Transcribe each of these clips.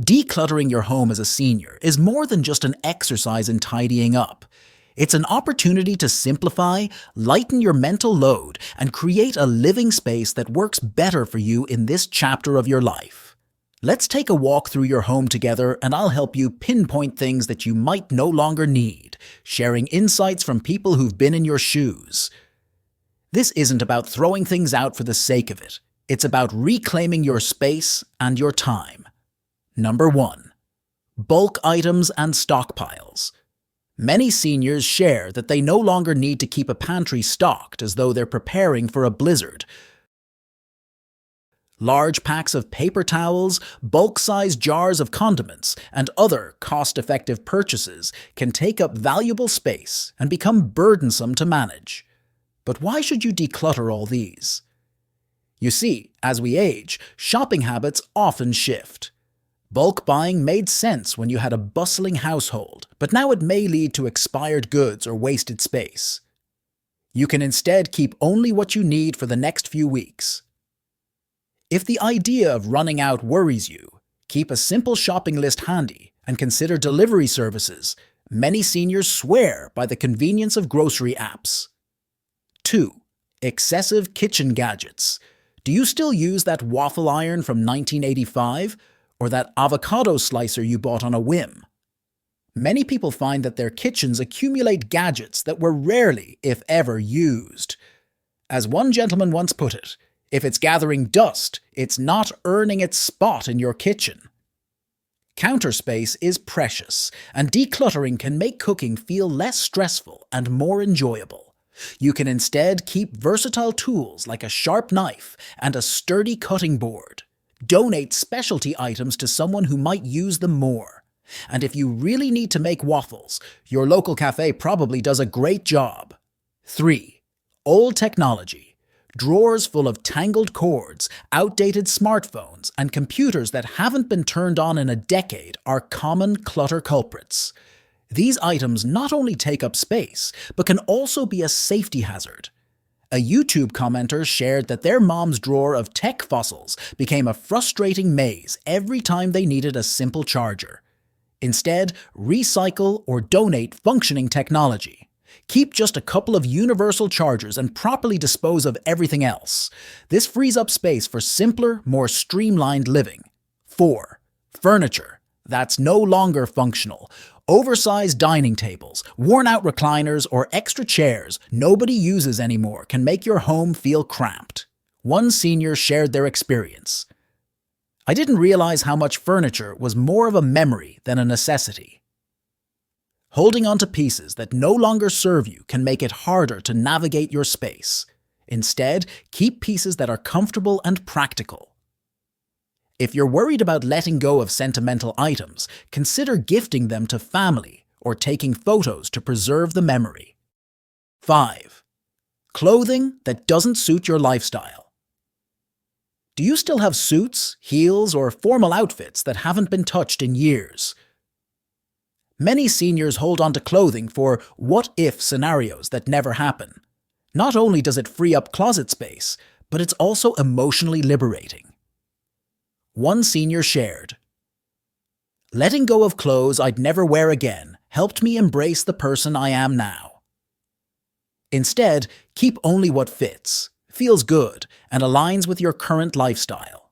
Decluttering your home as a senior is more than just an exercise in tidying up. It's an opportunity to simplify, lighten your mental load, and create a living space that works better for you in this chapter of your life. Let's take a walk through your home together, and I'll help you pinpoint things that you might no longer need, sharing insights from people who've been in your shoes. This isn't about throwing things out for the sake of it. It's about reclaiming your space and your time. Number 1. Bulk items and stockpiles. Many seniors share that they no longer need to keep a pantry stocked as though they're preparing for a blizzard. Large packs of paper towels, bulk-sized jars of condiments, and other cost-effective purchases can take up valuable space and become burdensome to manage. But why should you declutter all these? You see, as we age, shopping habits often shift. Bulk buying made sense when you had a bustling household, but now it may lead to expired goods or wasted space. You can instead keep only what you need for the next few weeks. If the idea of running out worries you, keep a simple shopping list handy and consider delivery services. Many seniors swear by the convenience of grocery apps. 2. Excessive kitchen gadgets. Do you still use that waffle iron from 1985? Or that avocado slicer you bought on a whim? Many people find that their kitchens accumulate gadgets that were rarely, if ever, used. As one gentleman once put it, if it's gathering dust, it's not earning its spot in your kitchen. Counter space is precious, and decluttering can make cooking feel less stressful and more enjoyable. You can instead keep versatile tools like a sharp knife and a sturdy cutting board. Donate specialty items to someone who might use them more. And if you really need to make waffles, your local cafe probably does a great job. 3. Old technology. Drawers full of tangled cords, outdated smartphones, and computers that haven't been turned on in a decade are common clutter culprits. These items not only take up space, but can also be a safety hazard. A YouTube commenter shared that their mom's drawer of tech fossils became a frustrating maze every time they needed a simple charger. Instead, recycle or donate functioning technology. Keep just a couple of universal chargers and properly dispose of everything else. This frees up space for simpler, more streamlined living. 4. Furniture that's no longer functional. Oversized dining tables, worn-out recliners, or extra chairs nobody uses anymore can make your home feel cramped. One senior shared their experience. I didn't realize how much furniture was more of a memory than a necessity. Holding onto pieces that no longer serve you can make it harder to navigate your space. Instead, keep pieces that are comfortable and practical. If you're worried about letting go of sentimental items, consider gifting them to family or taking photos to preserve the memory. 5. Clothing that doesn't suit your lifestyle. Do you still have suits, heels, or formal outfits that haven't been touched in years? Many seniors hold on to clothing for what-if scenarios that never happen. Not only does it free up closet space, but it's also emotionally liberating. One senior shared, "Letting go of clothes I'd never wear again helped me embrace the person I am now." Instead, keep only what fits, feels good, and aligns with your current lifestyle.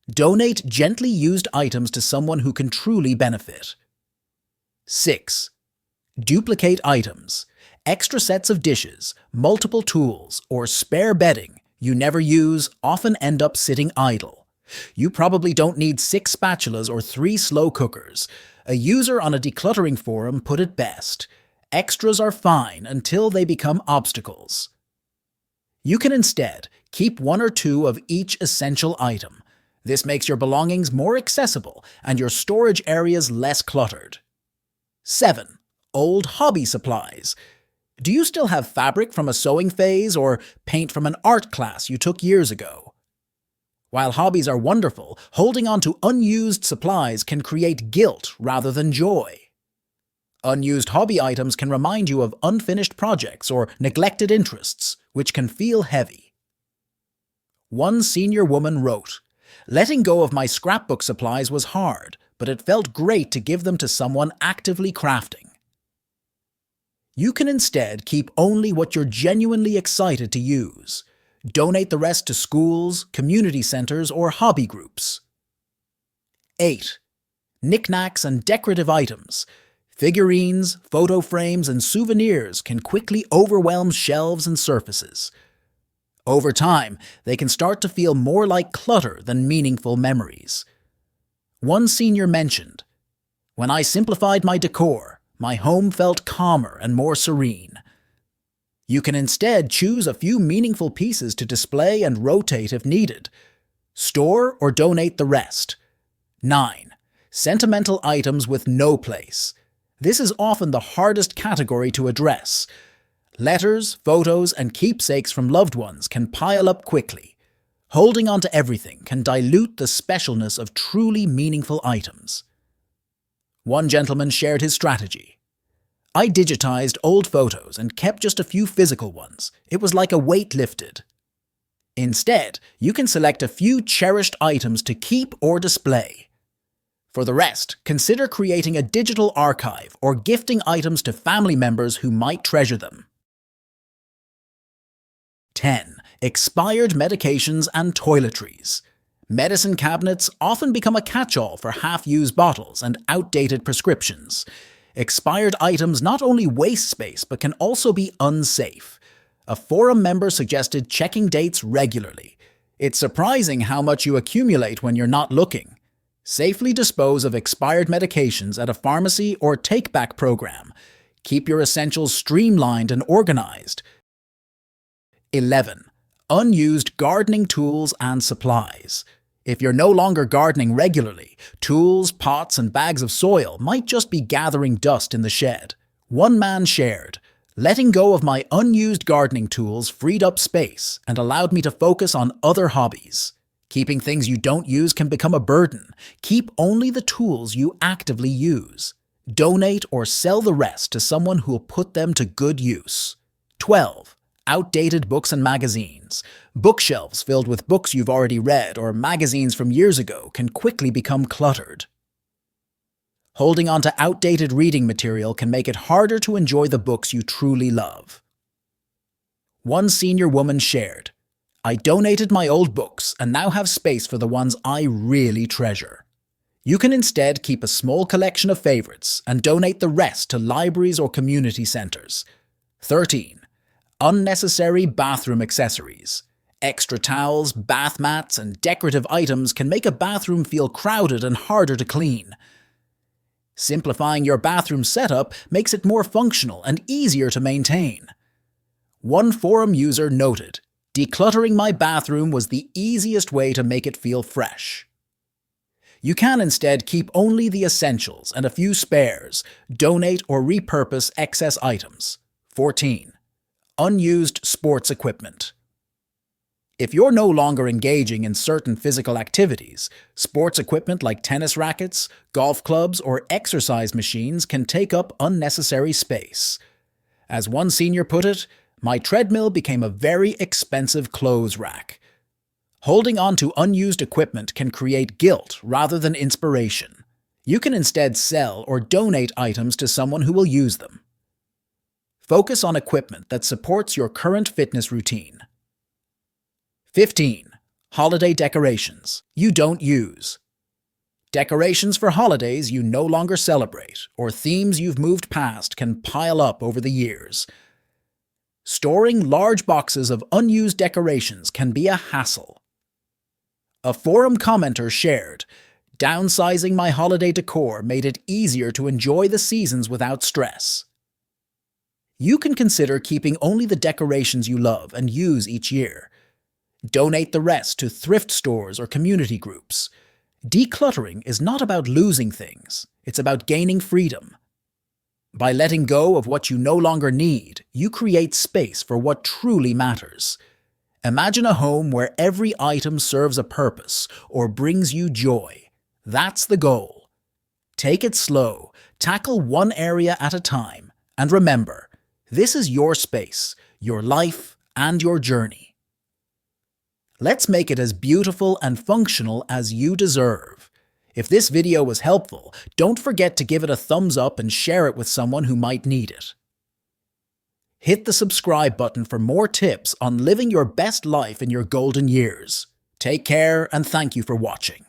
Donate gently used items to someone who can truly benefit. 6. Duplicate items. Extra sets of dishes, multiple tools, or spare bedding you never use often end up sitting idle. You probably don't need 6 spatulas or 3 slow cookers. A user on a decluttering forum put it best: extras are fine until they become obstacles. You can instead keep 1 or 2 of each essential item. This makes your belongings more accessible and your storage areas less cluttered. 7. Old hobby supplies. Do you still have fabric from a sewing phase or paint from an art class you took years ago? While hobbies are wonderful, holding on to unused supplies can create guilt rather than joy. Unused hobby items can remind you of unfinished projects or neglected interests, which can feel heavy. One senior woman wrote, Letting go of my scrapbook supplies was hard, but it felt great to give them to someone actively crafting. You can instead keep only what you're genuinely excited to use. Donate the rest to schools, community centers, or hobby groups. 8. Knickknacks and decorative items. Figurines, photo frames, and souvenirs can quickly overwhelm shelves and surfaces. Over time, they can start to feel more like clutter than meaningful memories. One senior mentioned, "When I simplified my decor, my home felt calmer and more serene." You can instead choose a few meaningful pieces to display and rotate if needed. Store or donate the rest. 9. Sentimental items with no place. This is often the hardest category to address. Letters, photos, and keepsakes from loved ones can pile up quickly. Holding on to everything can dilute the specialness of truly meaningful items. One gentleman shared his strategy. "I digitized old photos and kept just a few physical ones. It was like a weight lifted." Instead, you can select a few cherished items to keep or display. For the rest, consider creating a digital archive or gifting items to family members who might treasure them. 10. Expired medications and toiletries. Medicine cabinets often become a catch-all for half-used bottles and outdated prescriptions. Expired items not only waste space but can also be unsafe. A forum member suggested checking dates regularly. It's surprising how much you accumulate when you're not looking. Safely dispose of expired medications at a pharmacy or take-back program. Keep your essentials streamlined and organized. 11. Unused gardening tools and supplies. If you're no longer gardening regularly, tools, pots, and bags of soil might just be gathering dust in the shed. One man shared, "Letting go of my unused gardening tools freed up space and allowed me to focus on other hobbies." Keeping things you don't use can become a burden. Keep only the tools you actively use. Donate or sell the rest to someone who'll put them to good use. 12. Outdated books and magazines. Bookshelves filled with books you've already read or magazines from years ago can quickly become cluttered. Holding on to outdated reading material can make it harder to enjoy the books you truly love. One senior woman shared, "I donated my old books and now have space for the ones I really treasure." You can instead keep a small collection of favorites and donate the rest to libraries or community centers. 13. Unnecessary bathroom accessories. Extra towels, bath mats, and decorative items can make a bathroom feel crowded and harder to clean. Simplifying your bathroom setup makes it more functional and easier to maintain. One forum user noted, "Decluttering my bathroom was the easiest way to make it feel fresh." You can instead keep only the essentials and a few spares, donate or repurpose excess items. 14. Unused sports equipment. If you're no longer engaging in certain physical activities, sports equipment like tennis rackets, golf clubs, or exercise machines can take up unnecessary space. As one senior put it, "My treadmill became a very expensive clothes rack." Holding on to unused equipment can create guilt rather than inspiration. You can instead sell or donate items to someone who will use them. Focus on equipment that supports your current fitness routine. 15. Holiday decorations you don't use. Decorations for holidays you no longer celebrate or themes you've moved past can pile up over the years. Storing large boxes of unused decorations can be a hassle. A forum commenter shared, "Downsizing my holiday decor made it easier to enjoy the seasons without stress." You can consider keeping only the decorations you love and use each year. Donate the rest to thrift stores or community groups. Decluttering is not about losing things, it's about gaining freedom. By letting go of what you no longer need, you create space for what truly matters. Imagine a home where every item serves a purpose or brings you joy. That's the goal. Take it slow, tackle one area at a time, and remember, this is your space, your life, and your journey. Let's make it as beautiful and functional as you deserve. If this video was helpful, don't forget to give it a thumbs up and share it with someone who might need it. Hit the subscribe button for more tips on living your best life in your golden years. Take care and thank you for watching.